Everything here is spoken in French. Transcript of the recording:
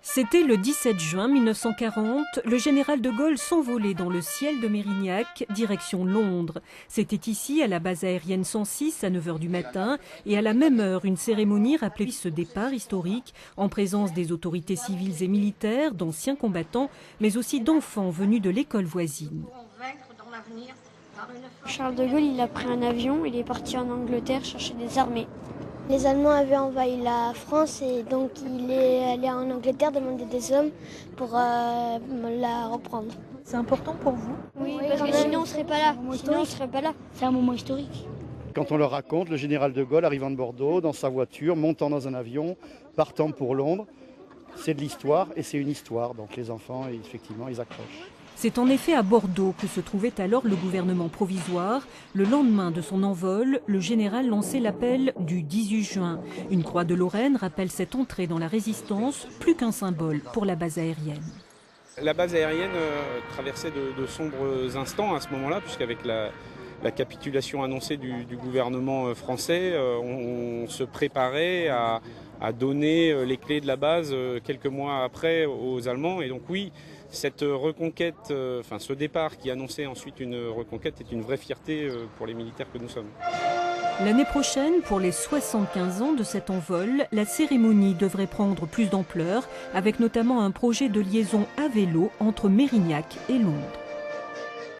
C'était le 17 juin 1940, le général de Gaulle s'envolait dans le ciel de Mérignac, direction Londres. C'était ici, à la base aérienne 106, à 9 h du matin, et à la même heure, une cérémonie rappelait ce départ historique, en présence des autorités civiles et militaires, d'anciens combattants, mais aussi d'enfants venus de l'école voisine. Charles de Gaulle, il a pris un avion, il est parti en Angleterre chercher des armées. Les Allemands avaient envahi la France et donc il est allé en Angleterre demander des hommes pour la reprendre. C'est important pour vous? Oui, parce que sinon on ne serait pas là. C'est un moment historique. Quand on leur raconte, le général de Gaulle arrivant de Bordeaux, dans sa voiture, montant dans un avion, partant pour Londres, c'est de l'histoire et c'est une histoire. Donc les enfants, effectivement, ils accrochent. C'est en effet à Bordeaux que se trouvait alors le gouvernement provisoire. Le lendemain de son envol, le général lançait l'appel du 18 juin. Une croix de Lorraine rappelle cette entrée dans la résistance, plus qu'un symbole pour la base aérienne. La base aérienne traversait de sombres instants à ce moment-là, puisqu'avec la capitulation annoncée du gouvernement français, on se préparait à donner les clés de la base quelques mois après aux Allemands. Et donc oui, cette reconquête, ce départ qui annonçait ensuite une reconquête est une vraie fierté pour les militaires que nous sommes. L'année prochaine, pour les 75 ans de cet envol, la cérémonie devrait prendre plus d'ampleur, avec notamment un projet de liaison à vélo entre Mérignac et Londres.